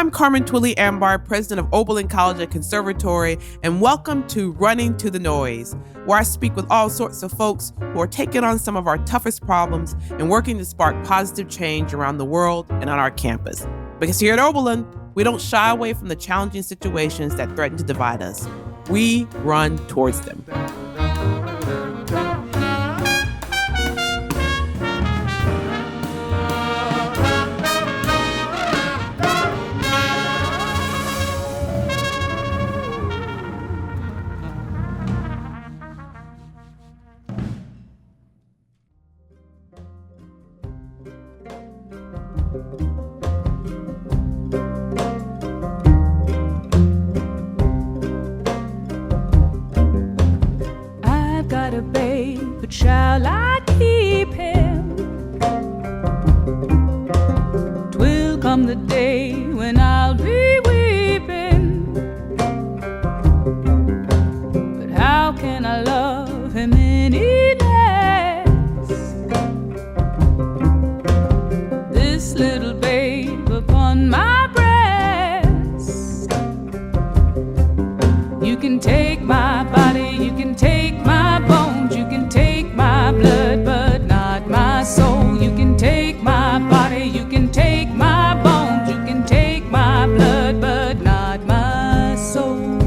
I'm Carmen Twillie Ambar, president of Oberlin College and Conservatory, and welcome to Running to the Noise, where I speak with all sorts of folks who are taking on some of our toughest problems and working to spark positive change around the world and on our campus. Because here at Oberlin, we don't shy away from the challenging situations that threaten to divide us. We run towards them. Shall I keep him? 'Twill come the day when I'll be weeping. But how can I love him any less? This little babe upon my breast. You can take my body, you can take my bones, you can take my blood, but not my soul. You can take my body, you can take my bones, you can take my blood, but not my soul.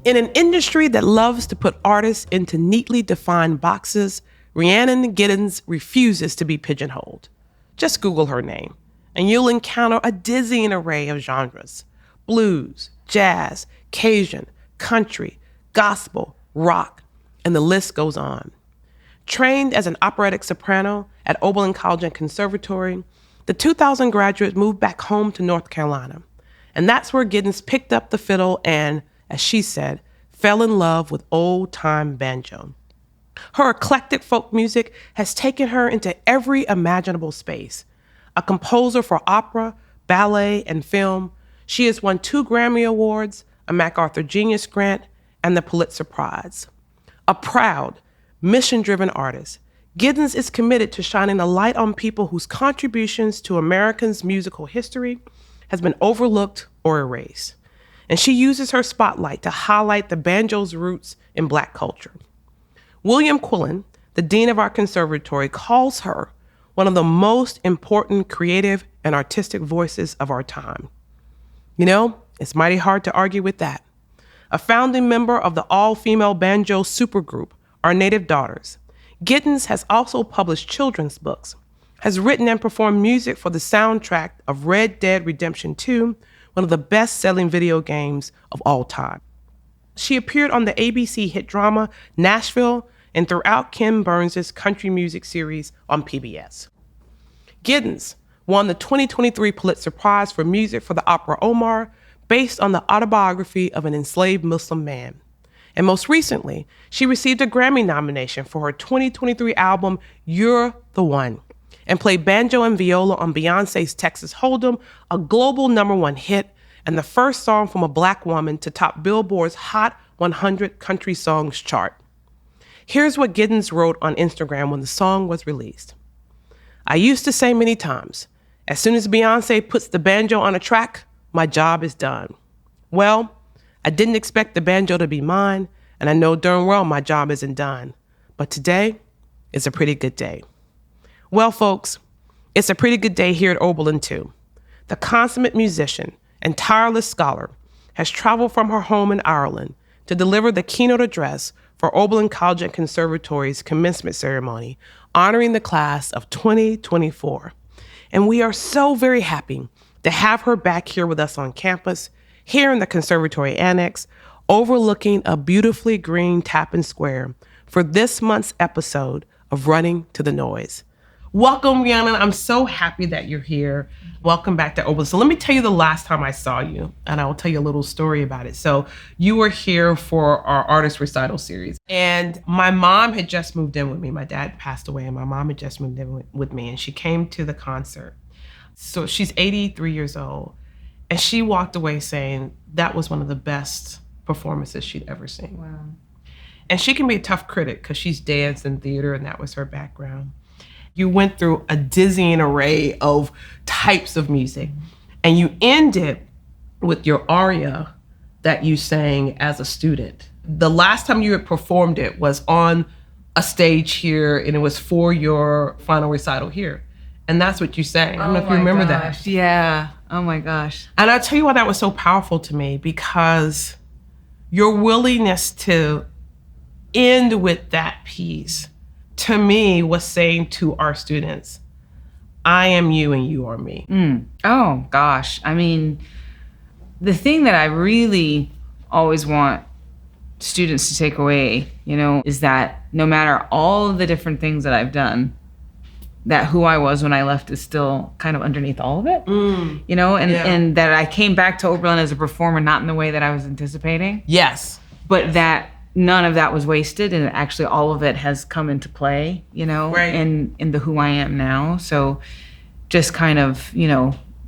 In an industry that loves to put artists into neatly defined boxes, Rhiannon Giddens refuses to be pigeonholed. Just Google her name, and you'll encounter a dizzying array of genres: blues, jazz, Cajun, country, gospel, rock, and the list goes on. Trained as an operatic soprano at Oberlin College and Conservatory, the 2000 graduate moved back home to North Carolina, and that's where Giddens picked up the fiddle and, as she said, fell in love with old-time banjo. Her eclectic folk music has taken her into every imaginable space. A composer for opera, ballet, and film, she has won 2 Grammy Awards, a MacArthur Genius Grant, and the Pulitzer Prize. A proud, mission-driven artist, Giddens is committed to shining a light on people whose contributions to Americans' musical history has been overlooked or erased. And she uses her spotlight to highlight the banjo's roots in Black culture. William Quillen, the dean of our conservatory, calls her one of the most important creative and artistic voices of our time. You know, it's mighty hard to argue with that. A founding member of the all-female banjo supergroup, Our Native Daughters, Giddens has also published children's books, has written and performed music for the soundtrack of Red Dead Redemption 2, one of the best-selling video games of all time. She appeared on the ABC hit drama Nashville and throughout Ken Burns' country music series on PBS. Giddens won the 2023 Pulitzer Prize for music for the opera Omar, based on the autobiography of an enslaved Muslim man. And most recently, she received a Grammy nomination for her 2023 album, You're the One, and played banjo and viola on Beyonce's Texas Hold'em, a global #1 hit, and the first song from a Black woman to top Billboard's Hot 100 Country Songs chart. Here's what Giddens wrote on Instagram when the song was released. I used to say many times, as soon as Beyonce puts the banjo on a track, my job is done. Well, I didn't expect the banjo to be mine, and I know darn well my job isn't done. But today is a pretty good day. Well, folks, it's a pretty good day here at Oberlin, too. The consummate musician and tireless scholar has traveled from her home in Ireland to deliver the keynote address for Oberlin College and Conservatory's commencement ceremony, honoring the class of 2024. And we are so very happy to have her back here with us on campus, here in the Conservatory Annex, overlooking a beautifully green Tappan Square for this month's episode of Running to the Noise. Welcome, Rhiannon. I'm so happy that you're here. Welcome back to Oberlin. So let me tell you the last time I saw you, and I will tell you a little story about it. So you were here for our artist recital series, and my mom had just moved in with me. My dad passed away, and my mom had just moved in with me, and she came to the concert. So she's 83 years old, and she walked away saying that was one of the best performances she'd ever seen. Wow. And she can be a tough critic because she's danced in theater and that was her background. You went through a dizzying array of types of music. And you ended with your aria that you sang as a student. The last time you had performed it was on a stage here, and it was for your final recital here. And that's what you sang. I don't know if you remember that. Yeah. Oh my gosh. And I'll tell you why that was so powerful to me, because your willingness to end with that piece, to me, was saying to our students, I am you and you are me. Oh gosh. I mean, the thing that I really always want students to take away, is that no matter all of the different things that I've done, that who I was when I left is still kind of underneath all of it, and that I came back to Oberlin as a performer, not in the way that I was anticipating. Yes. But that none of that was wasted, and actually all of it has come into play, Right. in the who I am now. So just kind of,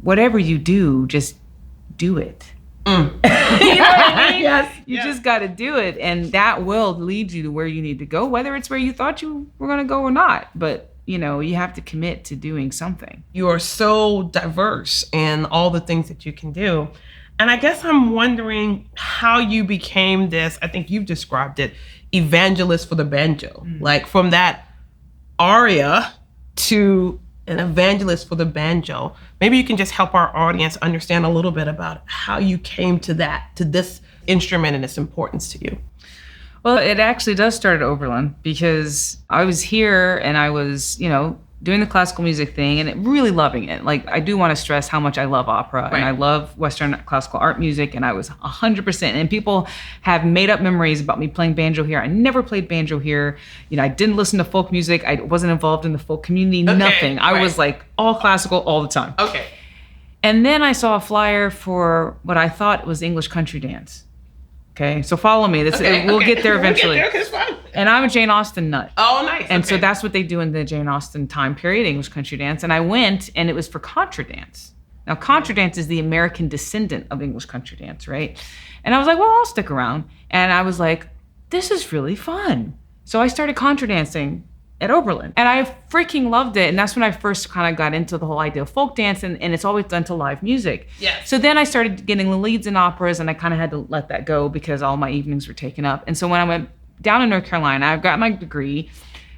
whatever you do, just do it. You know what I mean? Yes. You just got to do it, and that will lead you to where you need to go, whether it's where you thought you were going to go or not. But you have to commit to doing something. You are so diverse in all the things that you can do. And I guess I'm wondering how you became this, I think you've described it, evangelist for the banjo. Like from that aria to an evangelist for the banjo. Maybe you can just help our audience understand a little bit about how you came to this instrument and its importance to you. Well, it actually does start at Oberlin, because I was here and I was, doing the classical music thing and really loving it. Like, I do want to stress how much I love opera, Right. and I love Western classical art music, and I was 100%. And people have made up memories about me playing banjo here. I never played banjo here. I didn't listen to folk music. I wasn't involved in the folk community, nothing. I was like all classical all the time. Okay. And then I saw a flyer for what I thought was English country dance. Okay, so follow me. We'll get there eventually. We'll get there, it's fine. And I'm a Jane Austen nut. Oh, nice. And okay. so that's what they do in the Jane Austen time period, English country dance. And I went, and it was for contra dance. Now, contra dance is the American descendant of English country dance, right? And I was like, well, I'll stick around. And I was like, this is really fun. So I started contra dancing at Oberlin. And I freaking loved it. And that's when I first kind of got into the whole idea of folk dance, and it's always done to live music. Yes. So then I started getting the leads in operas, and I kind of had to let that go because all my evenings were taken up. And so when I went down to North Carolina, I got my degree,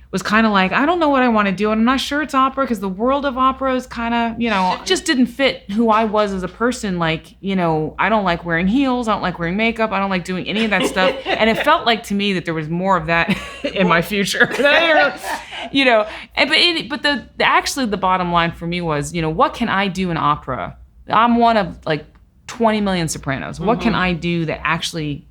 was kind of like, I don't know what I want to do. And I'm not sure it's opera, because the world of opera is kind of, just didn't fit who I was as a person. Like, I don't like wearing heels. I don't like wearing makeup. I don't like doing any of that stuff. And it felt like to me that there was more of that in my future. But actually the bottom line for me was, what can I do in opera? I'm one of like 20 million sopranos. What can I do that actually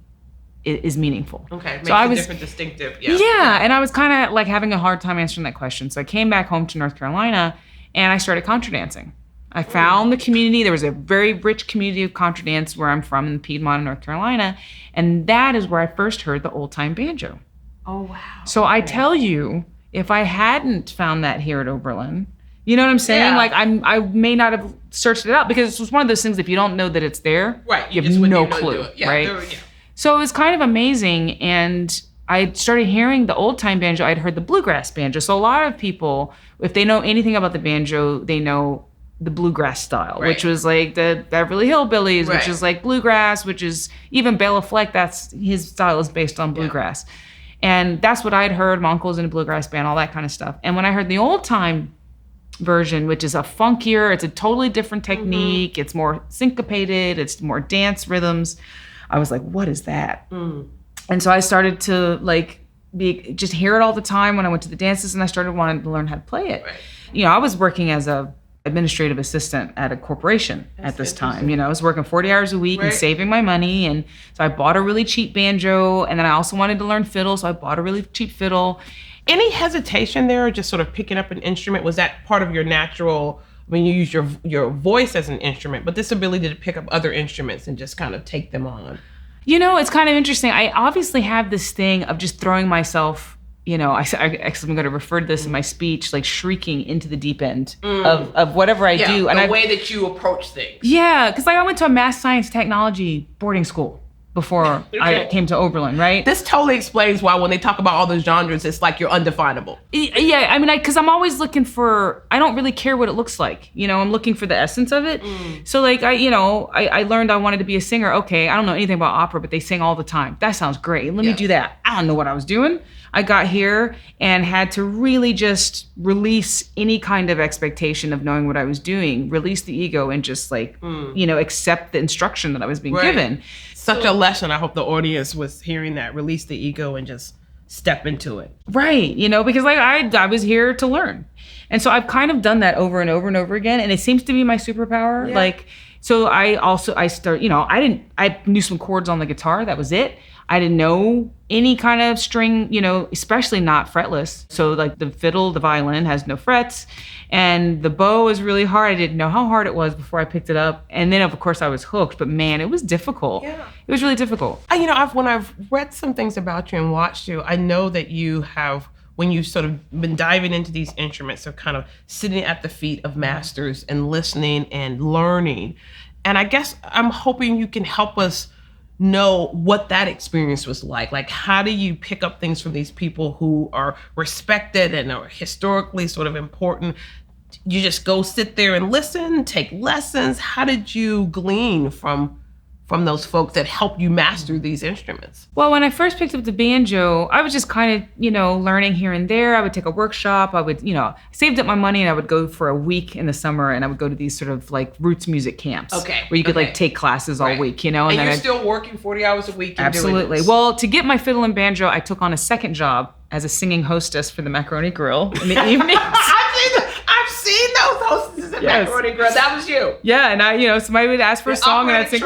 is meaningful? Okay, makes so I it was different, distinctive. yeah, and I was kind of like having a hard time answering that question. So I came back home to North Carolina, and I started contra dancing. I found the community. There was a very rich community of contra dance where I'm from, in Piedmont, North Carolina, and that is where I first heard the old time banjo. Oh, wow. So I tell you, if I hadn't found that here at Oberlin, you know what I'm saying? Yeah. Like I may not have searched it out, because it was one of those things, if you don't know that it's there, Right. you just have wouldn't no even know to clue, do it. Yeah, right? So it was kind of amazing, and I started hearing the old time banjo. I'd heard the bluegrass banjo. So a lot of people, if they know anything about the banjo, they know the bluegrass style, Right. which was like the Beverly Hillbillies, Right. which is like bluegrass, which is even Bela Fleck, that's his style is based on bluegrass. And that's what I'd heard. My uncle's in a bluegrass band, all that kind of stuff. And when I heard the old time version, which is a funkier, it's a totally different technique, it's more syncopated, it's more dance rhythms, I was like, what is that? And so I started to just hear it all the time when I went to the dances, and I started wanting to learn how to play it. Right. I was working as a administrative assistant at a corporation at this time. I was working 40 hours a week and saving my money. And so I bought a really cheap banjo, and then I also wanted to learn fiddle. So I bought a really cheap fiddle. Any hesitation there, or just sort of picking up an instrument? Was that part of your natural, when you use your voice as an instrument, but this ability to pick up other instruments and just kind of take them on? It's kind of interesting. I obviously have this thing of just throwing myself, I'm going to refer to this in my speech, like shrieking into the deep end of whatever I do. And the way that you approach things. Yeah, because I went to a math science technology boarding school before I came to Oberlin, right? This totally explains why when they talk about all those genres, it's like you're undefinable. Yeah, I mean, because I'm always looking for, I don't really care what it looks like. I'm looking for the essence of it. So like, I learned I wanted to be a singer. Okay, I don't know anything about opera, but they sing all the time. That sounds great. Let me do that. I don't know what I was doing. I got here and had to really just release any kind of expectation of knowing what I was doing, release the ego and just like, accept the instruction that I was being given. Such a lesson. I hope the audience was hearing that. Release the ego and just step into it. Right. Because like I was here to learn. And so I've kind of done that over and over and over again. And it seems to be my superpower. Yeah. Like, so I knew some chords on the guitar. That was it. I didn't know any kind of string, especially not fretless. So like the fiddle, the violin has no frets, and the bow is really hard. I didn't know how hard it was before I picked it up. And then of course I was hooked, but man, it was difficult. Yeah. It was really difficult. When I've read some things about you and watched you, I know that you have, when you've sort of been diving into these instruments, so kind of sitting at the feet of masters and listening and learning. And I guess I'm hoping you can help us know what that experience was like. Like, how do you pick up things from these people who are respected and are historically sort of important? You just go sit there and listen, take lessons. How did you glean from those folks that helped you master these instruments? Well, when I first picked up the banjo, I was just kind of, learning here and there. I would take a workshop. I would, I saved up my money and I would go for a week in the summer and I would go to these sort of like roots music camps. Okay. Where you could like take classes all week, And then you're still working 40 hours a week. Absolutely. Doing well, to get my fiddle and banjo, I took on a second job as a singing hostess for the Macaroni Grill in the evenings. I've seen those hostesses at Macaroni Grill. That was you. Yeah, and somebody would ask for a song and I'd sing,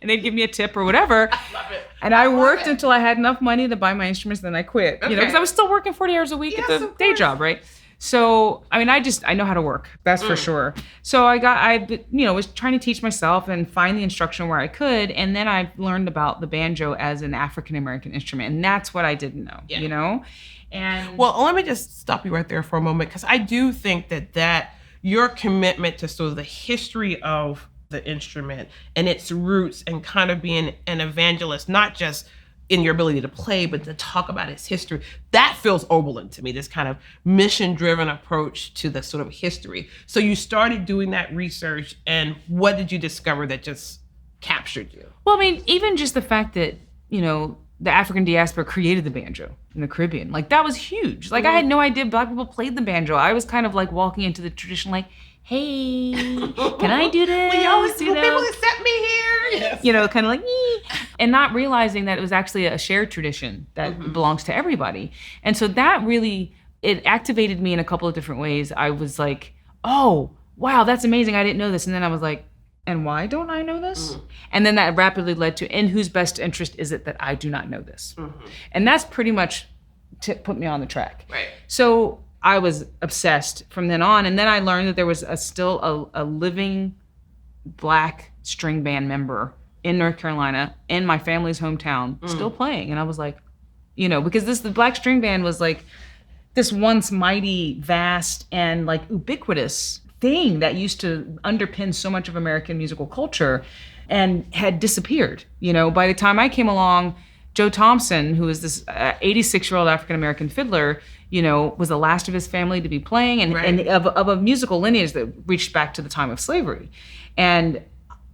and they'd give me a tip or whatever. I love it. And I worked until I had enough money to buy my instruments, then I quit. Because I was still working 40 hours a week at the day job, right? So, I know how to work. That's for sure. So I was trying to teach myself and find the instruction where I could. And then I learned about the banjo as an African-American instrument. And that's what I didn't know, And well, let me just stop you right there for a moment, because I do think that your commitment to sort of the history of the instrument and its roots and kind of being an evangelist, not just in your ability to play, but to talk about its history, that feels Oberlin to me, this kind of mission-driven approach to the sort of history. So you started doing that research, and what did you discover that just captured you? Well, even just the fact that, the African diaspora created the banjo in the Caribbean, like that was huge. Like I had no idea Black people played the banjo. I was kind of like walking into the tradition like, hey, can I do this? We always people accept me here. Yes. Kind of like, and not realizing that it was actually a shared tradition that belongs to everybody. And so that really, it activated me in a couple of different ways. I was like, oh, wow, that's amazing. I didn't know this. And then I was like, and why don't I know this? And then that rapidly led to, in whose best interest is it that I do not know this? And that's pretty much put me on the track. Right. So I was obsessed from then on. And then I learned that there was still a living Black string band member in North Carolina, in my family's hometown, still playing. And I was like, because the Black string band was like this once mighty, vast, and like ubiquitous thing that used to underpin so much of American musical culture and had disappeared. By the time I came along, Joe Thompson, who was this 86-year-old African-American fiddler, was the last of his family to be playing and of a musical lineage that reached back to the time of slavery. And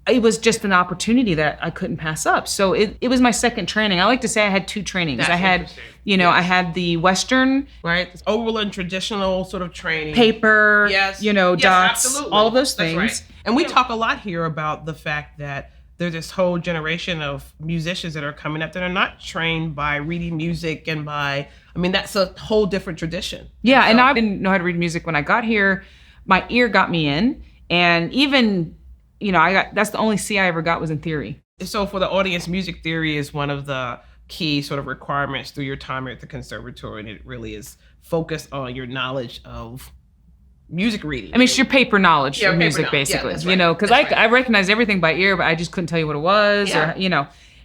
it was just an opportunity that I couldn't pass up. So it was my second training. I like to say I had two trainings. That's I had, I had the Western, right? This Oberlin traditional sort of training. Paper, dots, absolutely. all of those things. That's right. And we talk a lot here about the fact that there's this whole generation of musicians that are coming up that are not trained by reading music and that's a whole different tradition. Yeah, and I didn't know how to read music when I got here. My ear got me in, and even that's the only C I ever got was in theory. So for the audience, music theory is one of the key sort of requirements through your time at the conservatory, and it really is focused on your knowledge of music reading. It's your paper knowledge of music, basically. Yeah, because I recognized everything by ear, but I just couldn't tell you what it was,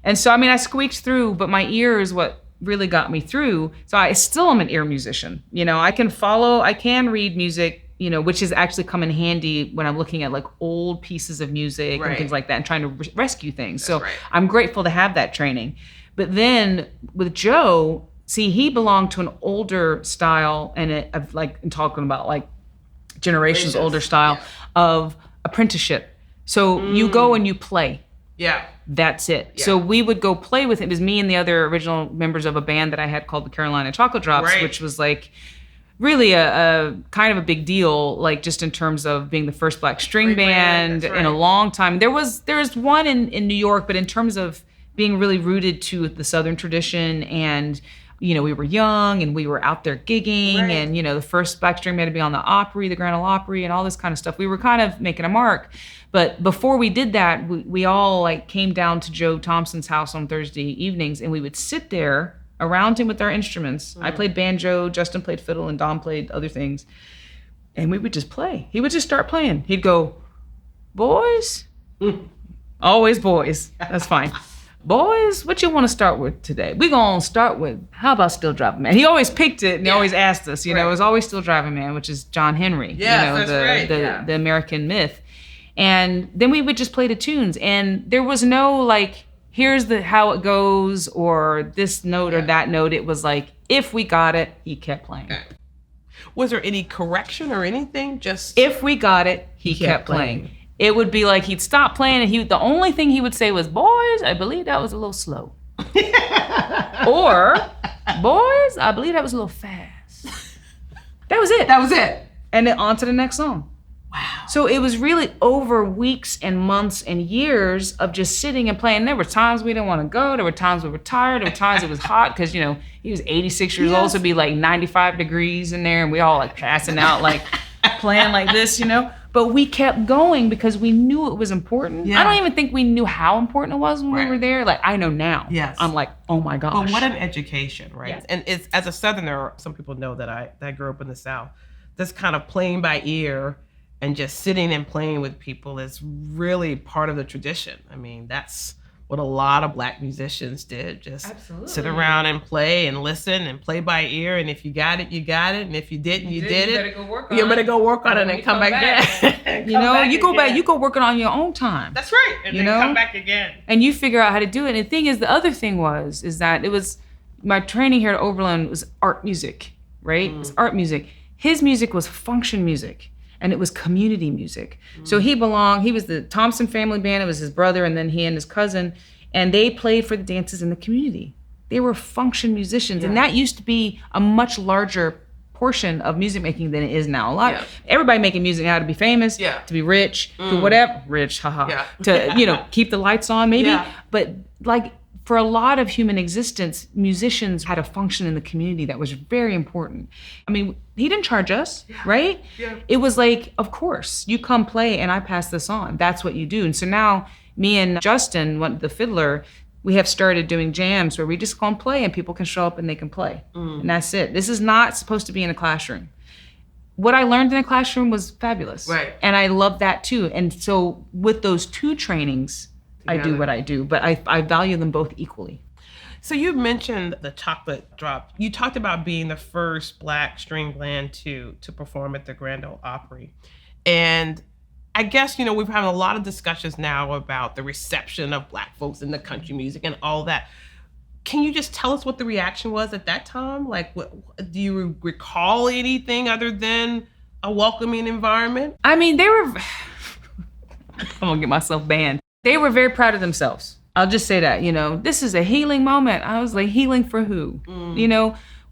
And so, I squeaked through, but my ear is what really got me through. So I still am an ear musician. I can read music, which has actually come in handy when I'm looking at like old pieces of music and things like that and trying to rescue things. So I'm grateful to have that training. But then with Joe, see, he belonged to an older style and talking about like generations older style of apprenticeship. So you go and you play. Yeah. That's it. Yeah. So we would go play with it. It was me and the other original members of a band that I had called the Carolina Chocolate Drops, which was like really a kind of a big deal, like just in terms of being the first black string band in a long time. There was one in New York, but in terms of being really rooted to the Southern tradition, and we were young and we were out there gigging, and the first black string band to be on the Opry, the Grand Ole Opry, and all this kind of stuff. We were kind of making a mark. But before we did that, we all like came down to Joe Thompson's house on Thursday evenings, and we would sit there around him with our instruments. I played banjo, Justin played fiddle, and Don played other things. And we would just play. He would just start playing. He'd go, boys, always boys. That's fine. Boys, what you want to start with today? We're going to start with, how about Still Driving Man? He always picked it, and he always asked us, it was always Still Driving Man, which is John Henry, the American myth. And then we would just play the tunes, and there was no like, here's how it goes, or this note or that note. It was like, if we got it, he kept playing. Was there any correction or anything? Just if we got it, he kept playing. It would be like he'd stop playing, and the only thing he would say was, boys, I believe that was a little slow. Or, boys, I believe that was a little fast. That was it. And then on to the next song. Wow. So it was really over weeks and months and years of just sitting and playing. There were times we didn't want to go. There were times we were tired. There were times it was hot because, he was 86 years old, so it'd be like 95 degrees in there, and we all like passing out, like playing like this, But we kept going because we knew it was important. Yeah. I don't even think we knew how important it was when we were there. Like, I know now. Yes. I'm like, oh my gosh. But what an education, right? Yes. And it's, as a Southerner, some people know that I grew up in the South. This kind of playing by ear and just sitting and playing with people is really part of the tradition. I mean, that's what a lot of black musicians did. Just sit around and play and listen and play by ear. And if you got it, you got it. And if you didn't, you did it. You better go work on it. You better go work on it and come back again. You go working on your own time. That's right. And then come back again. And you figure out how to do it. And the thing is, the other thing is that it was, my training here at Oberlin was art music, right? It was art music. His music was function music. And it was community music. So he was the Thompson family band. It was his brother, and then he and his cousin, and they played for the dances in the community. They were function musicians, and that used to be a much larger portion of music making than it is now. Everybody making music now to be famous, to be rich, to whatever, to keep the lights on maybe. But like, for a lot of human existence, musicians had a function in the community that was very important. I mean, he didn't charge us, right? Yeah. It was like, of course, you come play and I pass this on. That's what you do. And so now me and Justin, the fiddler, we have started doing jams where we just go and play and people can show up and they can play. And that's it. This is not supposed to be in a classroom. What I learned in a classroom was fabulous. Right. And I love that too. And so with those two trainings, together, I do what I do, but I value them both equally. So you mentioned the chocolate drop. You talked about being the first black string band to perform at the Grand Ole Opry. And I guess, we've had a lot of discussions now about the reception of black folks in the country music and all that. Can you just tell us what the reaction was at that time? Like, do you recall anything other than a welcoming environment? I mean, they were, I'm gonna get myself banned. They were very proud of themselves. I'll just say that, this is a healing moment. I was like, healing for who?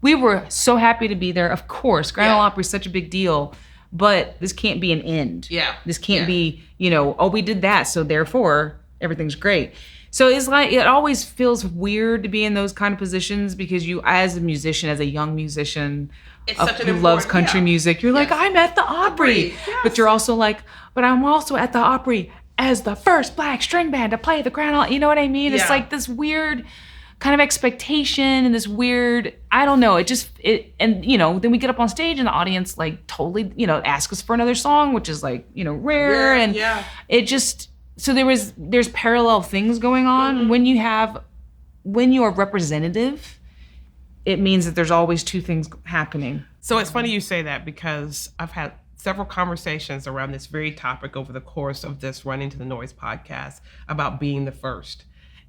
We were so happy to be there. Of course, Grand Ole Opry is such a big deal, but this can't be an end. Yeah. This can't be, we did that, so therefore everything's great. So it's like, it always feels weird to be in those kind of positions because you, as a musician, as a young musician who loves country music, you're like, I'm at the Opry. Yes. But you're also like, but I'm also at the Opry as the first black string band to play the Grand Ole, you know what I mean? It's like this weird kind of expectation and this weird, I don't know, then we get up on stage and the audience like totally, ask us for another song, which is like, rare. And it just, so there's parallel things going on. When you are representative, it means that there's always two things happening. So it's funny you say that because I've had several conversations around this very topic over the course of this Running to the Noise podcast about being the first.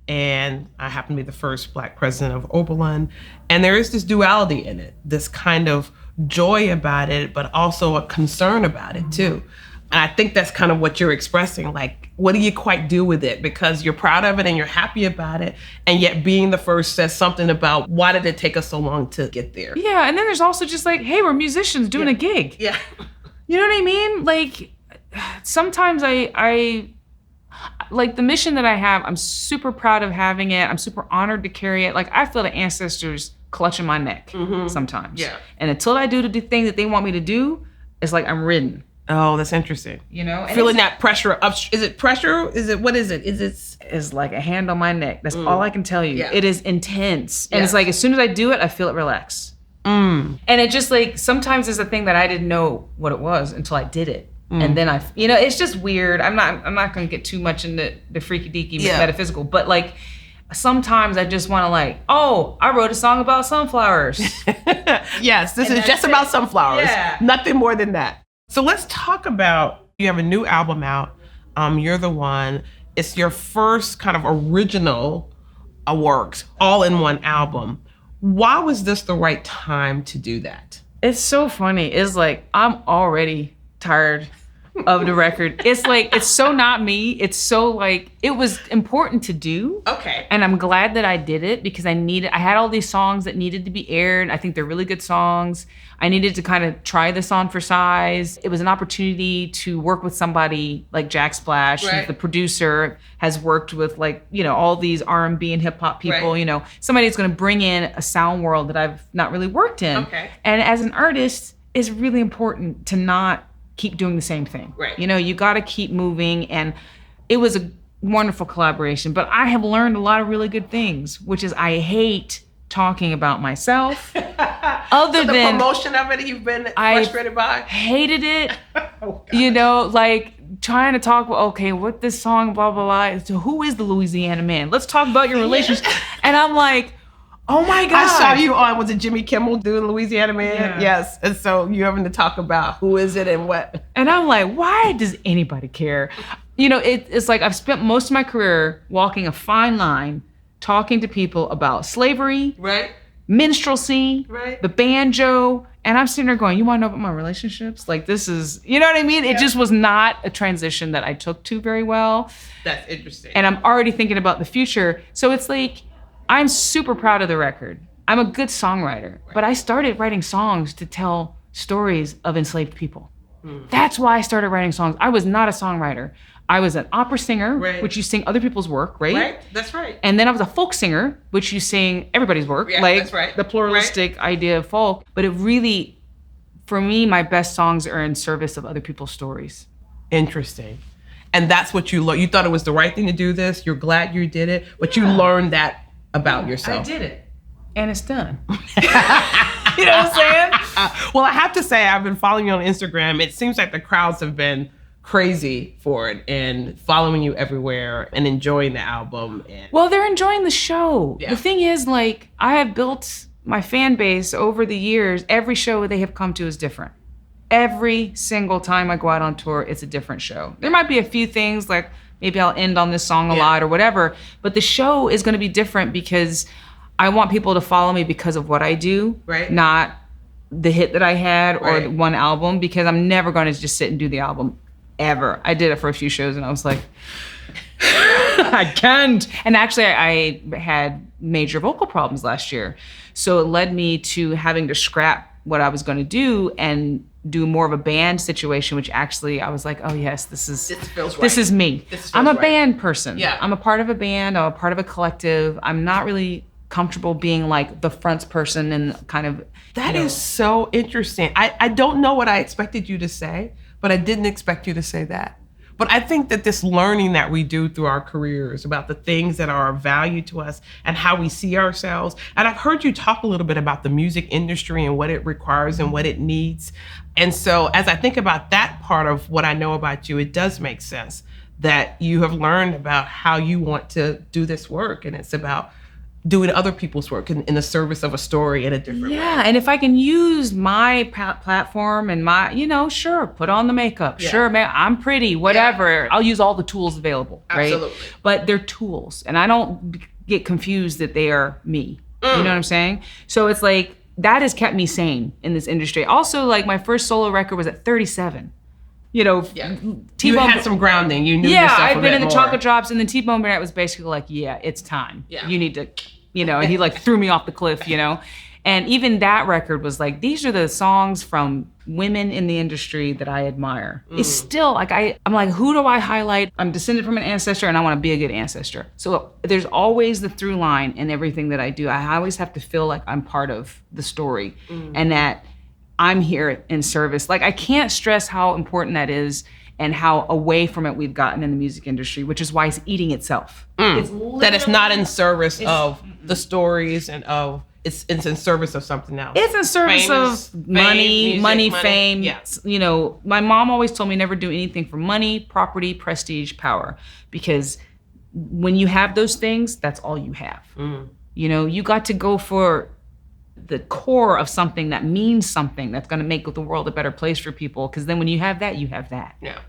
And I happen to be the first Black president of Oberlin. And there is this duality in it, this kind of joy about it, but also a concern about it too. And I think that's kind of what you're expressing. Like, what do you quite do with it? Because you're proud of it and you're happy about it. And yet being the first says something about why did it take us so long to get there? Yeah, and then there's also just like, hey, we're musicians doing a gig. Yeah. You know what I mean? Like, sometimes I like the mission that I have, I'm super proud of having it. I'm super honored to carry it. Like, I feel the ancestors clutching my neck sometimes. Yeah. And until I do the thing that they want me to do, it's like I'm ridden. Oh, that's interesting. You know? And feeling that pressure up. Is it pressure? What is it? It's like a hand on my neck. That's all I can tell you. Yeah. It is intense. And it's like, as soon as I do it, I feel it relax. And it just like, sometimes it's a thing that I didn't know what it was until I did it. And then it's just weird. I'm not going to get too much into the freaky deaky metaphysical, but like, sometimes I just want to like, oh, I wrote a song about sunflowers. Yes, this is just about sunflowers. Yeah. Nothing more than that. So let's talk about, you have a new album out. You're the One. It's your first kind of original works, all in one album. Why was this the right time to do that? It's so funny. It's like, I'm already tired of the record. It's like, it's so not me. It's so like, it was important to do. Okay. And I'm glad that I did it because I had all these songs that needed to be aired. I think they're really good songs. I needed to kind of try this on for size. It was an opportunity to work with somebody like Jack Splash, who's the producer, has worked with like, all these R&B and hip hop people, somebody that's going to bring in a sound world that I've not really worked in. Okay. And as an artist, it's really important to not keep doing the same thing. Right. You got to keep moving. And it was a wonderful collaboration, but I have learned a lot of really good things, which is I hate talking about myself. Other the than promotion of it, you've been frustrated by? Hated it. Like trying to talk about, okay, what this song, blah, blah, blah. So who is the Louisiana Man? Let's talk about your relationship. And I'm like, oh my God. I saw you on, was it Jimmy Kimmel doing Louisiana Man? Yeah. Yes. And so you having to talk about who is it and what. And I'm like, why does anybody care? It's like I've spent most of my career walking a fine line, talking to people about slavery, right, minstrelsy, right, the banjo. And I'm sitting there going, you want to know about my relationships? Like, this is, you know what I mean? It just was not a transition that I took to very well. That's interesting. And I'm already thinking about the future. So it's like, I'm super proud of the record. I'm a good songwriter, but I started writing songs to tell stories of enslaved people. That's why I started writing songs. I was not a songwriter. I was an opera singer, which you sing other people's work, right? Right, that's right. And then I was a folk singer, which you sing everybody's work, that's right. The pluralistic idea of folk. But it really, for me, my best songs are in service of other people's stories. Interesting. And that's what you learned. You thought it was the right thing to do this. You're glad you did it, but you learned that about yourself. I did it. And it's done. You know what I'm saying? Well, I have to say, I've been following you on Instagram. It seems like the crowds have been crazy for it and following you everywhere and enjoying the album. Well, they're enjoying the show. Yeah. The thing is, like, I have built my fan base over the years. Every show they have come to is different. Every single time I go out on tour, it's a different show. There might be a few things like maybe I'll end on this song a lot or whatever, but the show is going to be different because I want people to follow me because of what I do, not the hit that I had or one album, because I'm never going to just sit and do the album ever. I did it for a few shows and I was like, I can't. And actually I had major vocal problems last year. So it led me to having to scrap what I was going to do and do more of a band situation, which actually I was like, oh yes, this feels right. This is me. I'm a band person. Yeah. I'm a part of a band. I'm a part of a collective. I'm not really comfortable being like the fronts person and kind of. That is so interesting. I don't know what I expected you to say, but I didn't expect you to say that. But I think that this learning that we do through our careers about the things that are of value to us and how we see ourselves. And I've heard you talk a little bit about the music industry and what it requires and what it needs. And so as I think about that part of what I know about you, it does make sense that you have learned about how you want to do this work. And it's about doing other people's work in the service of a story in a different way. Yeah, and if I can use my platform and my, sure, put on the makeup. Yeah. Sure, man, I'm pretty, whatever. Yeah. I'll use all the tools available, right? Absolutely. But they're tools, and I don't get confused that they are me. You know what I'm saying? So it's like, that has kept me sane in this industry. Also, like, my first solo record was at 37. T-Bone, you had some grounding. You knew yourself a I've been bit in the more. chocolate drops, and then T-Bone Burnett was basically like, yeah, it's time. Yeah. You need to, and he like threw me off the cliff, And even that record was like, these are the songs from women in the industry that I admire. It's still like, I'm like, who do I highlight? I'm descended from an ancestor and I want to be a good ancestor. So there's always the through line in everything that I do. I always have to feel like I'm part of the story and that I'm here in service. Like, I can't stress how important that is and how away from it we've gotten in the music industry, which is why it's eating itself. That it's not in service of the stories and of, it's in service of something else. It's in service of money, fame. Yes. My mom always told me never do anything for money, property, prestige, power. Because when you have those things, that's all you have. You got to go for the core of something that means something that's going to make the world a better place for people. Because then when you have that, you have that. Yeah.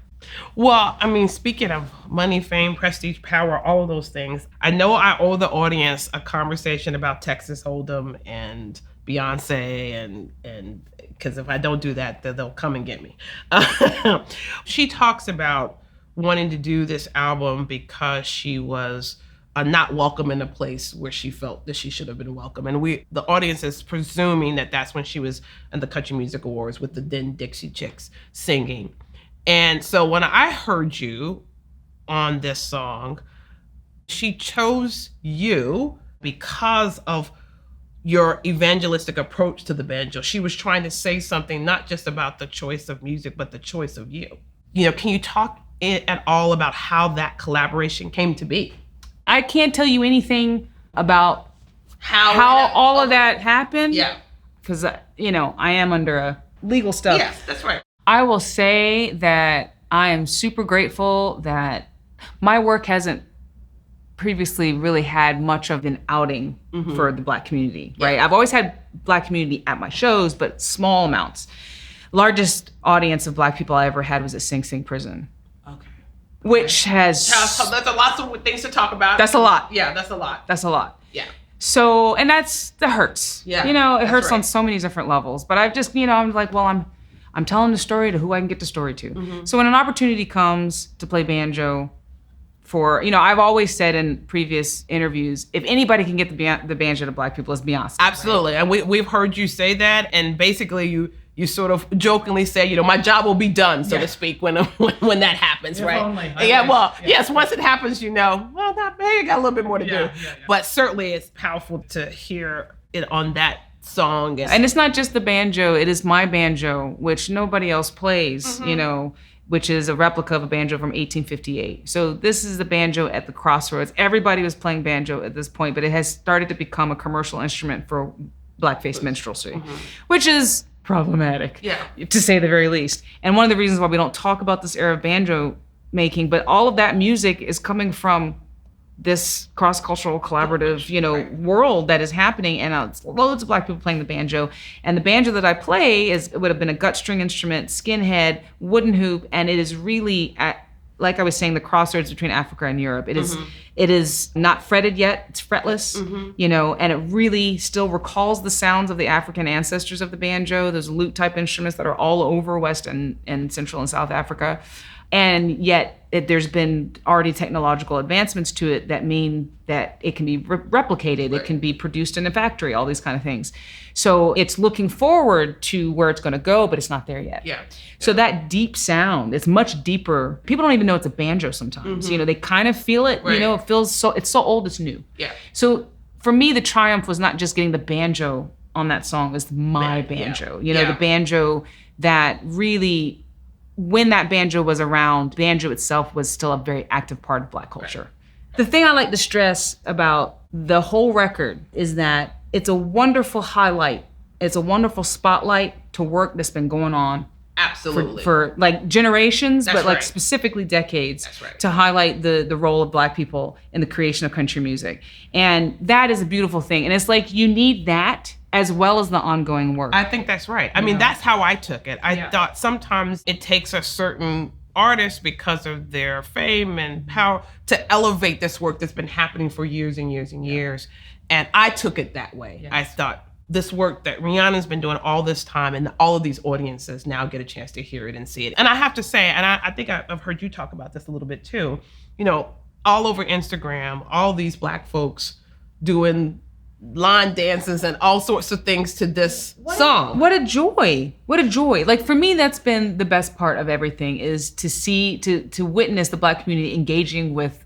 Well, I mean, speaking of money, fame, prestige, power, all of those things, I know I owe the audience a conversation about Texas Hold'em and Beyonce, and because if I don't do that, they'll come and get me. She talks about wanting to do this album because she was not welcome in a place where she felt that she should have been welcome. And the audience is presuming that that's when she was in the Country Music Awards with the then Dixie Chicks singing. And so when I heard you on this song, she chose you because of your evangelistic approach to the banjo. She was trying to say something not just about the choice of music, but the choice of you. Can you talk at all about how that collaboration came to be? I can't tell you anything about how all of that happened. Yeah. Because, I am under a legal stuff. Yes, that's right. I will say that I am super grateful that my work hasn't previously really had much of an outing for the Black community, right? I've always had Black community at my shows, but small amounts. Largest audience of Black people I ever had was at Sing Sing Prison. Okay. Which has... That's a lot of things to talk about. That's a lot. Yeah, that's a lot. That's a lot. Yeah. So, and that hurts. Yeah. It hurts on so many different levels. But I've just, I'm like, well, I'm telling the story to who I can get the story to. So when an opportunity comes to play banjo for, I've always said in previous interviews, if anybody can get the banjo to Black people, it's Beyonce. Absolutely. Right? And we've heard you say that. And basically you sort of jokingly say, my job will be done, so to speak, when that happens, right? Only. Yes, once it happens, you got a little bit more to do. Yeah. But certainly it's powerful to hear it on that song. And it's not just the banjo, it is my banjo, which nobody else plays, which is a replica of a banjo from 1858. So this is the banjo at the crossroads. Everybody was playing banjo at this point, but it has started to become a commercial instrument for blackface minstrelsy, which is problematic, to say the very least. And one of the reasons why we don't talk about this era of banjo making, but all of that music is coming from this cross-cultural collaborative, world that is happening, and it's loads of Black people playing the banjo. And the banjo that I play would have been a gut string instrument, skinhead, wooden hoop, and it is really like I was saying, the crossroads between Africa and Europe. It is not fretted yet; it's fretless, and it really still recalls the sounds of the African ancestors of the banjo. Those lute-type instruments that are all over West and Central and South Africa. And yet there's been already technological advancements to it that mean that it can be replicated. Right. It can be produced in a factory, all these kind of things. So it's looking forward to where it's going to go, but it's not there yet. Yeah. So that deep sound, it's much deeper. People don't even know it's a banjo sometimes. They kind of feel it. Right. It feels it's so old, it's new. Yeah. So for me, the triumph was not just getting the banjo on that song. It's my banjo. The banjo that really... When that banjo was around, banjo itself was still a very active part of Black culture. Right. The thing I like to stress about the whole record is that it's a wonderful highlight. It's a wonderful spotlight to work that's been going on Absolutely. For like generations, That's but like right. specifically decades. That's right. To highlight the role of Black people in the creation of country music. And that is a beautiful thing. And it's like you need that as well as the ongoing work. I think that's right. I mean, that's how I took it. I thought sometimes it takes a certain artist because of their fame and power to elevate this work that's been happening for years and years and years. And I took it that way. Yes. I thought this work that Rhiannon's been doing all this time and all of these audiences now get a chance to hear it and see it. And I have to say, and I think I've heard you talk about this a little bit too, you know, all over Instagram, all these Black folks doing line dances and all sorts of things to this song. What a joy. What a joy. Like for me, that's been the best part of everything, is to see, to witness the Black community engaging with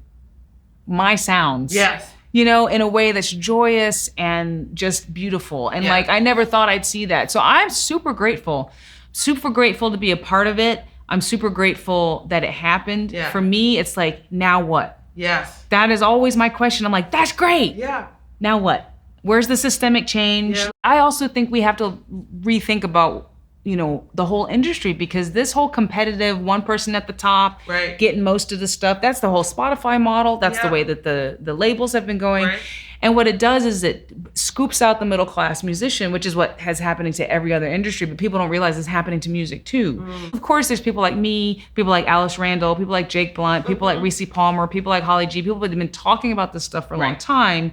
my sounds. Yes. You know, in a way that's joyous and just beautiful. And like, I never thought I'd see that. So I'm super grateful to be a part of it. I'm super grateful that it happened. Yeah. For me, it's like, now what? Yes. That is always my question. I'm like, that's great. Yeah. Now what? Where's the systemic change? Yeah. I also think we have to rethink about, you know, the whole industry, because this whole competitive one person at the top, getting most of the stuff, that's the whole Spotify model. That's the way that the labels have been going. Right. And what it does is it scoops out the middle class musician, which is what has happening to every other industry, but people don't realize it's happening to music too. Of course, there's people like me, people like Alice Randall, people like Jake Blunt, people like Reese Palmer, people like Holly G, people that have been talking about this stuff for a long time.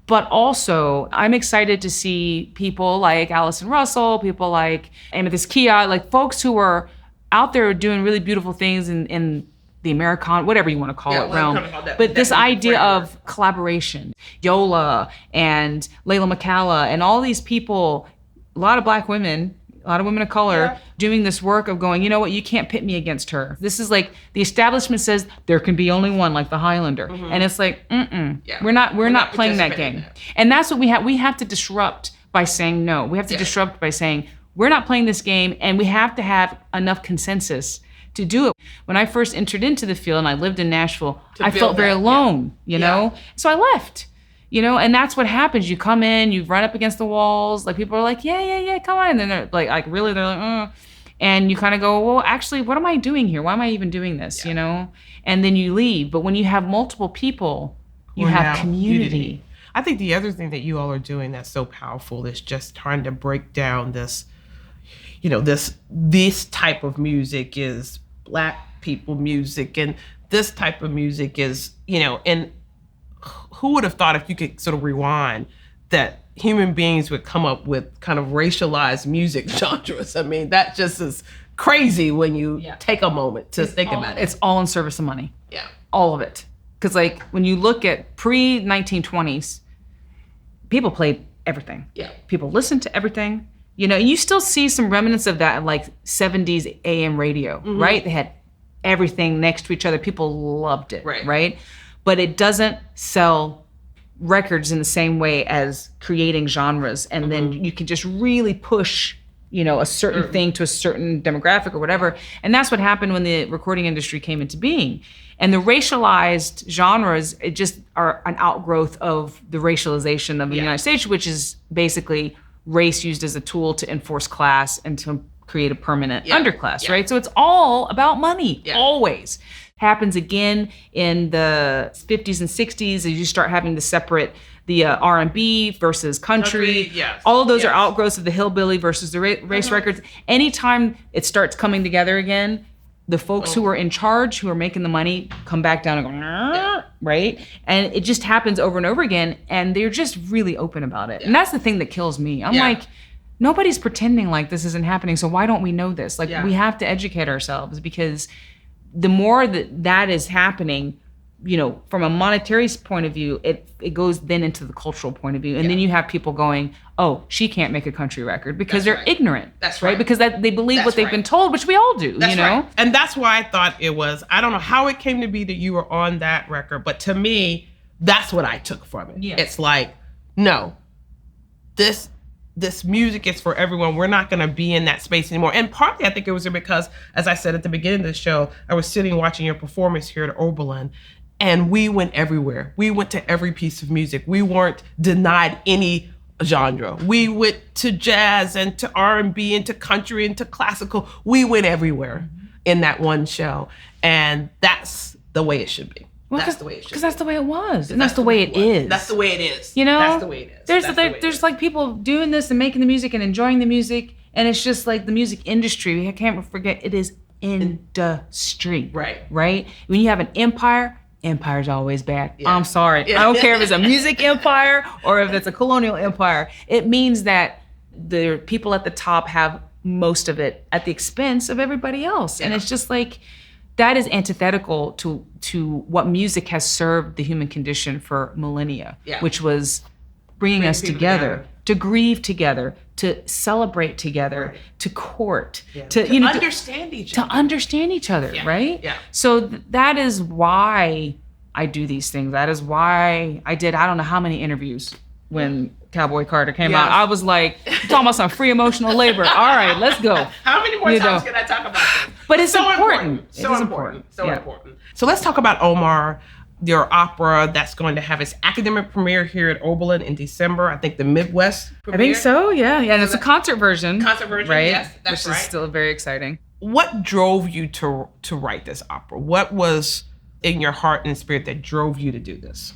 But also, I'm excited to see people like Allison Russell, people like Amethyst Kia, like folks who are out there doing really beautiful things in the Americana, whatever you want to call it, realm. But this idea of collaboration, Yola and Layla McCalla and all these people, a lot of Black women, a lot of women of color doing this work of going, you know what, you can't pit me against her. This is like, the establishment says there can be only one, like the Highlander. And it's like, we're not playing that game. And that's what we have to disrupt by saying no. We have to disrupt by saying, we're not playing this game, and we have to have enough consensus to do it. When I first entered into the field and I lived in Nashville, I felt very alone, you know? So I left. You know, and that's what happens. You come in, you run up against the walls. Like people are like, yeah, come on. And then they're like really, they're like, and you kind of go, well, actually, what am I doing here? Why am I even doing this? You know? And then you leave. But when you have multiple people, you have community. I think the other thing that you all are doing that's so powerful is just trying to break down this, you know, this type of music is Black people music, and this type of music is, you know, and who would have thought, if you could sort of rewind, that human beings would come up with kind of racialized music genres? I mean, that just is crazy when you take a moment to think about it. It's all in service of money. Yeah. All of it. Because like when you look at pre-1920s, people played everything. Yeah. People listened to everything. You know, you still see some remnants of that in like 70s AM radio, right? They had everything next to each other. People loved it, right? But it doesn't sell records in the same way as creating genres. And then you can just really push, you know, a certain thing to a certain demographic or whatever. And that's what happened when the recording industry came into being. And the racialized genres, it just are an outgrowth of the racialization of the United States, which is basically race used as a tool to enforce class and to create a permanent underclass, right? So it's all about money, always. Happens again in the 50s and 60s as you start having to separate the R&B versus country. All of those are outgrowths of the hillbilly versus the race records. Anytime it starts coming together again, the folks who are in charge, who are making the money, come back down and go, right? And it just happens over and over again, and they're just really open about it. And that's the thing that kills me. I'm like, nobody's pretending like this isn't happening, so why don't we know this? Like, we have to educate ourselves, because the more that is happening, you know, from a monetary point of view, it goes then into the cultural point of view. And then you have people going, oh, she can't make a country record because they're ignorant. That's right. Because they believe what they've been told, which we all do, you know? Right. And that's why I thought it was, I don't know how it came to be that you were on that record, but to me, that's what I took from it. It's like, no, this music is for everyone. We're not going to be in that space anymore. And partly I think it was because, as I said at the beginning of the show, I was sitting watching your performance here at Oberlin, and we went everywhere. We went to every piece of music. We weren't denied any genre. We went to jazz and to R&B and to country and to classical. We went everywhere in that one show. And that's the way it should be. Well, that's the way it should be. Because that's the way it was. And that's the way it is. That's the way it is. You know? That's the way it is. There's like people doing this and making the music and enjoying the music. And it's just like the music industry. I can't forget, it is industry. Right. Right? When you have an empire, empire's always bad. Yeah. I'm sorry. Yeah. I don't care if it's a music empire or if it's a colonial empire. It means that the people at the top have most of it at the expense of everybody else. Yeah. And it's just like, that is antithetical to what music has served the human condition for millennia, which was bringing us together, to grieve together, to celebrate together, to court, to understand each other. To understand each other, right? Yeah. So that is why I do these things. That is why I did I don't know how many interviews when Cowboy Carter came out. I was like, talking about some free emotional labor. All right, let's go. How many more times can I talk about this? But it's so important. So important. So let's talk about Omar, your opera that's going to have its academic premiere here at Oberlin in December. I think the Midwest premiere. I think so, yeah. And it's a concert version. Right? Yes, that's Which is still very exciting. What drove you to write this opera? What was in your heart and spirit that drove you to do this?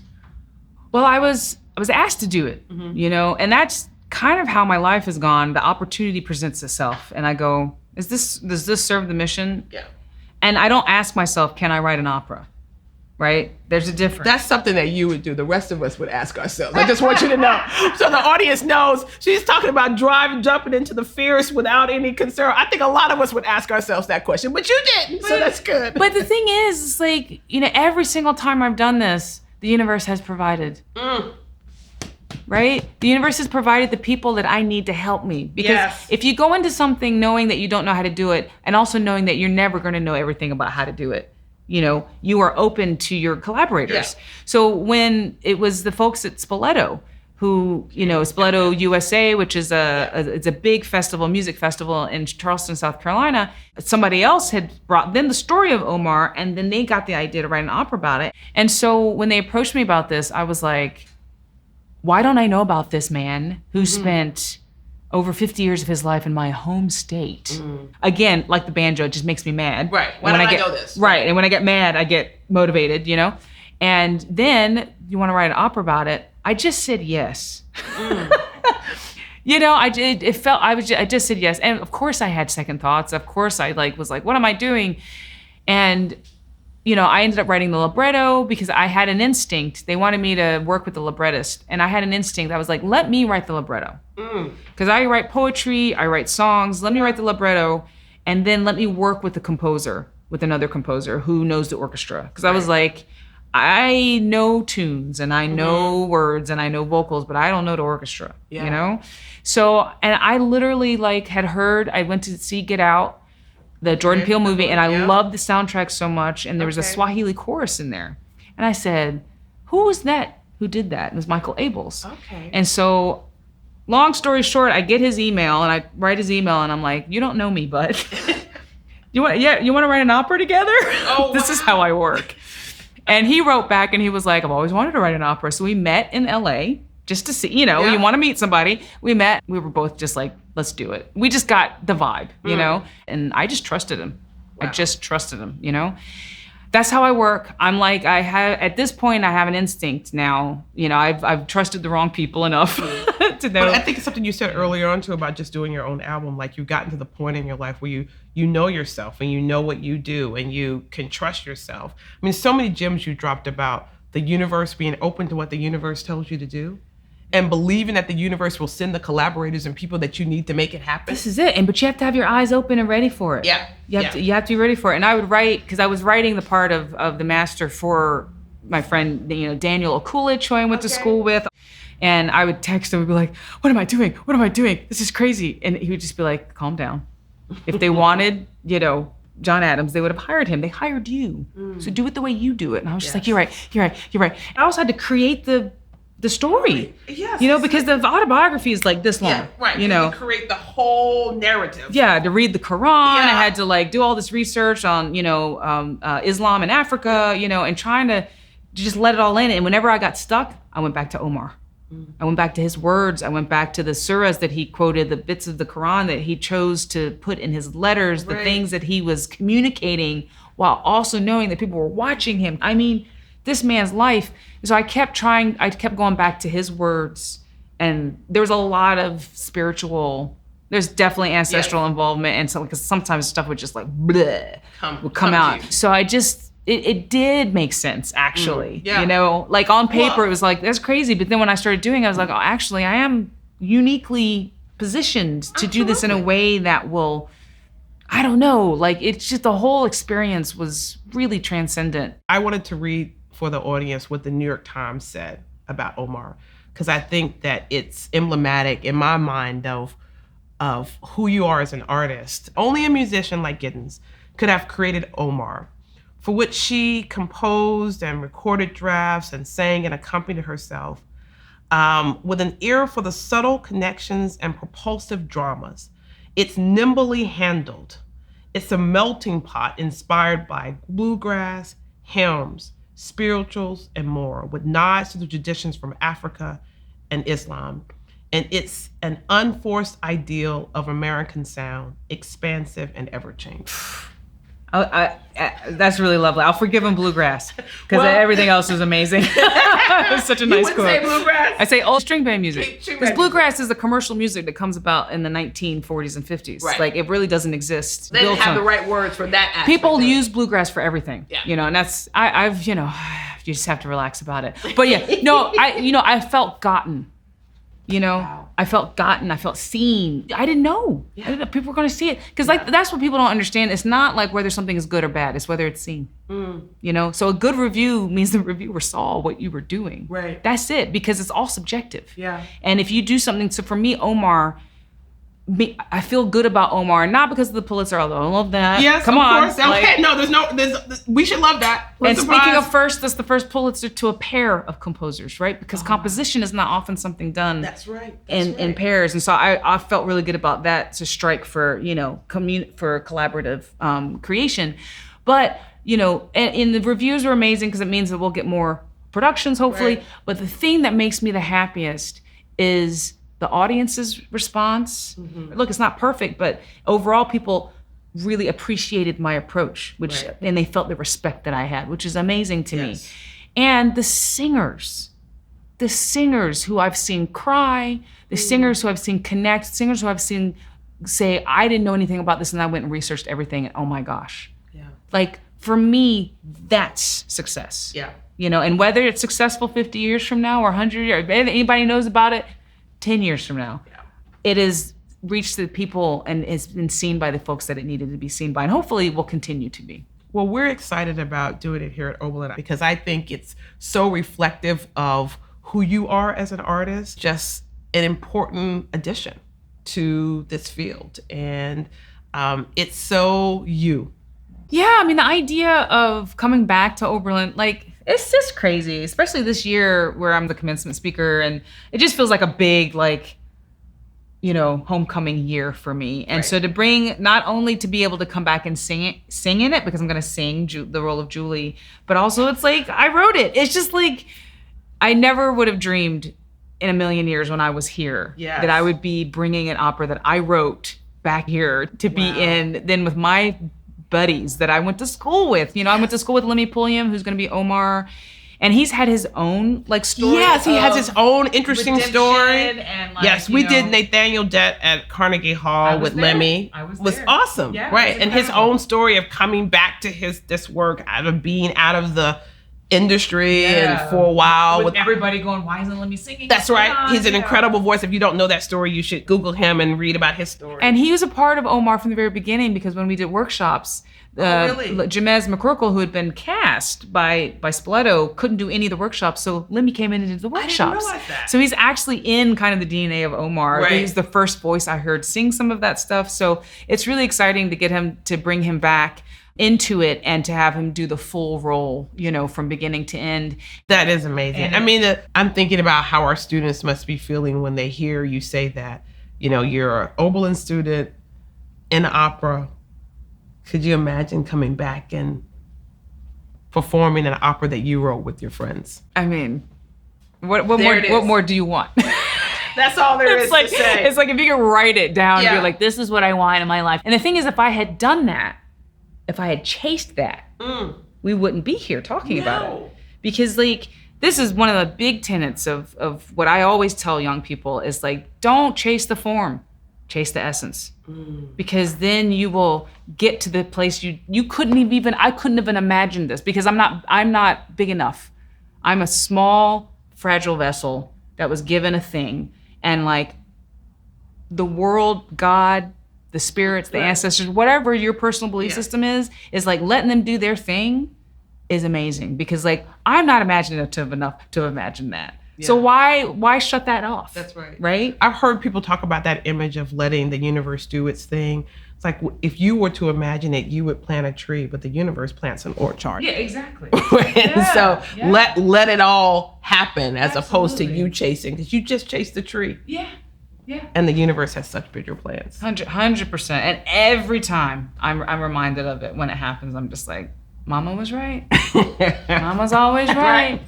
Well, I was asked to do it, and that's kind of how my life has gone. The opportunity presents itself, and I go, does this serve the mission? Yeah. And I don't ask myself, can I write an opera? Right? There's a difference. That's something that you would do. The rest of us would ask ourselves. I just want you to know. So the audience knows she's talking about jumping into the fierce without any concern. I think a lot of us would ask ourselves that question, but you didn't, so that's good. But the thing is, it's like, every single time I've done this, the universe has provided. Right? The universe has provided the people that I need to help me. Because if you go into something knowing that you don't know how to do it, and also knowing that you're never going to know everything about how to do it, you are open to your collaborators. Yeah. So when it was the folks at Spoleto, who, Spoleto USA, which is it's a big festival, music festival in Charleston, South Carolina, somebody else had brought them the story of Omar, and then they got the idea to write an opera about it. And so when they approached me about this, I was like, why don't I know about this man who spent over 50 years of his life in my home state? Again, like the banjo, it just makes me mad. Right. Why don't I know this? Right. And when I get mad, I get motivated, And then you want to write an opera about it. I just said yes. I just said yes. And of course I had second thoughts. Of course I was like, what am I doing? And I ended up writing the libretto because I had an instinct. They wanted me to work with the librettist. And I had an instinct. I was like, let me write the libretto. Because I write poetry, I write songs. Let me write the libretto. And then let me work with with another composer who knows the orchestra. Because I was like, I know tunes and I know words and I know vocals, but I don't know the orchestra, So, and I literally had heard, I went to see Get Out, the Jordan Peele movie, and I loved the soundtrack so much, and there was a Swahili chorus in there. And I said, who was that who did that? And it was Michael Abels. Okay. And so, long story short, I get his email, and I write his email, and I'm like, you don't know me, bud. you want to write an opera together? Oh, this is how I work. And he wrote back, and he was like, I've always wanted to write an opera. So we met in LA, just to see, you want to meet somebody. We met, we were both just like, let's do it. We just got the vibe, and I just trusted him. Wow. I just trusted him, That's how I work. I'm like, at this point, I have an instinct now. I've trusted the wrong people enough to know. But I think it's something you said earlier on too about just doing your own album. Like you've gotten to the point in your life where you know yourself and you know what you do and you can trust yourself. I mean, so many gems you dropped about the universe being open to what the universe tells you to do. And believing that the universe will send the collaborators and people that you need to make it happen. This is it. But you have to have your eyes open and ready for it. Yeah. You have to be ready for it. And I would write, because I was writing the part of the master for my friend, Daniel Okulich, who I went to school with. And I would text him and be like, what am I doing? What am I doing? This is crazy. And he would just be like, calm down. If they wanted, John Adams, they would have hired him. They hired you. So do it the way you do it. And I was just like, you're right. I also had to create the story, because the autobiography is like this long. Yeah, right. You create the whole narrative. Yeah, to read the Quran, I had to do all this research on Islam in Africa, and trying to just let it all in. And whenever I got stuck, I went back to Omar. I went back to his words. I went back to the surahs that he quoted, the bits of the Quran that he chose to put in his letters, the things that he was communicating while also knowing that people were watching him. I mean, this man's life. So I kept going back to his words, and there was a lot of there's definitely ancestral involvement, and so because sometimes stuff would just like bleh, would come out. So I just, it did make sense, actually. You know, like on paper, it was like, that's crazy. But then when I started doing it, I was like, oh, actually, I am uniquely positioned to do this in a way that will, I don't know, like it's just the whole experience was really transcendent. I wanted to read for the audience what the New York Times said about Omar, because I think that it's emblematic in my mind of who you are as an artist. Only a musician like Giddens could have created Omar, for which she composed and recorded drafts and sang and accompanied herself, with an ear for the subtle connections and propulsive dramas. It's nimbly handled. It's a melting pot inspired by bluegrass, hymns, spirituals, and more, with nods to the traditions from Africa and Islam. And it's an unforced ideal of American sound, expansive and ever-changing. That's really lovely. I'll forgive him bluegrass because everything else is amazing. It's such a nice quote. You wouldn't say bluegrass? I say old string band music. Because bluegrass is the commercial music that comes about in the 1940s and 50s. Right. Like it really doesn't exist. They didn't have the right words for that aspect. People use bluegrass for everything. Yeah. You know, and that's, I've, you know, you just have to relax about it. But yeah, no, I felt gotten. You know, wow. I felt gotten, I felt seen. I didn't know. I didn't know people were going to see it. Because like that's what people don't understand. It's not like whether something is good or bad. It's whether it's seen. You know, so a good review means the reviewer saw what you were doing. Right. That's it, because it's all subjective. Yeah. And if you do something, so for me, Omar, I feel good about Omar, not because of the Pulitzer, although I love that. Yes, come on. Course. Okay, no, we should love that. And speaking of first, that's the first Pulitzer to a pair of composers, right? Because composition is not often something done. That's right. In pairs, and so I felt really good about that to strike for for collaborative creation, but and the reviews were amazing because it means that we'll get more productions hopefully. Right. But the thing that makes me the happiest is the audience's response. Mm-hmm. Look, it's not perfect, but overall people really appreciated my approach, and they felt the respect that I had, which is amazing to me. And the singers who I've seen cry, the singers who I've seen connect, singers who I've seen say, I didn't know anything about this and I went and researched everything, and oh my gosh. Yeah. Like for me, that's success. Yeah. And whether it's successful 50 years from now or 100 years, if anybody knows about it, 10 years from now, it has reached the people and has been seen by the folks that it needed to be seen by, and hopefully will continue to be. Well, we're excited about doing it here at Oberlin because I think it's so reflective of who you are as an artist, just an important addition to this field. And it's so you. Yeah, I mean, the idea of coming back to Oberlin, like, it's just crazy, especially this year where I'm the commencement speaker, and it just feels like a big, homecoming year for me. And so to bring, not only to be able to come back and sing in it, because I'm going to sing the role of Julie, but also it's like, I wrote it. It's just like, I never would have dreamed in a million years when I was here that I would be bringing an opera that I wrote back here to be in, then with my buddies that I went to school with. I went to school with Lemmy Pulliam, who's going to be Omar, and he's had his own story. Yes, he has his own interesting story. And we did Nathaniel Dett at Carnegie Hall with Lemmy. It was awesome, right? And his own story of coming back to this work out of being out of the industry and for a while with everybody going, why isn't Lemmy singing? That's right. He's an incredible voice. If you don't know that story, you should Google him and read about his story. And he was a part of Omar from the very beginning, because when we did workshops, Jamez McCorkle, who had been cast by Spoleto, couldn't do any of the workshops, so Lemmy came in and did the workshops. I didn't realize that. So he's actually in kind of the DNA of Omar. Right. He's the first voice I heard sing some of that stuff. So it's really exciting to bring him back into it and to have him do the full role, from beginning to end. That is amazing. And I mean, I'm thinking about how our students must be feeling when they hear you say that, you're an Oberlin student in opera. Could you imagine coming back and performing an opera that you wrote with your friends? I mean, What There more do you want? That's all there is to say. It's like if you could write it down, Yeah. you're like, this is what I want in my life. And the thing is, if I had done that, if I had chased that, we wouldn't be here talking about it. Because like, this is one of the big tenets of what I always tell young people is like, don't chase the form, chase the essence. Because then you will get to the place you couldn't even, I couldn't even imagine this because I'm not big enough. I'm a small, fragile vessel that was given a thing. And like the world, God, the spirits, the ancestors, whatever your personal belief system is like letting them do their thing is amazing because like I'm not imaginative enough to imagine that. Yeah. So why shut that off? That's right. Right? I've heard people talk about that image of letting the universe do its thing. It's like if you were to imagine it, you would plant a tree, but the universe plants an orchard. Yeah, exactly. And so let it all happen as opposed to you chasing, because you just chased the tree. Yeah. Yeah. And the universe has such bigger plans. 100%. And every time I'm reminded of it when it happens, I'm just like, Mama was right. Mama's always right.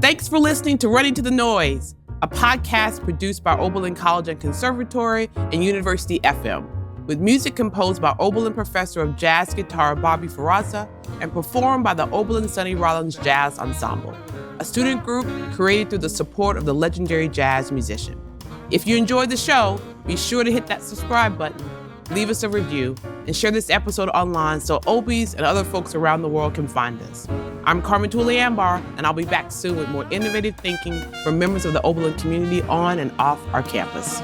Thanks for listening to Running to the Noise, a podcast produced by Oberlin College and Conservatory and University FM, with music composed by Oberlin Professor of Jazz Guitar Bobby Ferrazza and performed by the Oberlin Sonny Rollins Jazz Ensemble, a student group created through the support of the legendary jazz musician. If you enjoyed the show, be sure to hit that subscribe button, leave us a review, and share this episode online so Obies and other folks around the world can find us. I'm Carmen Tully-Ambar, and I'll be back soon with more innovative thinking from members of the Oberlin community on and off our campus.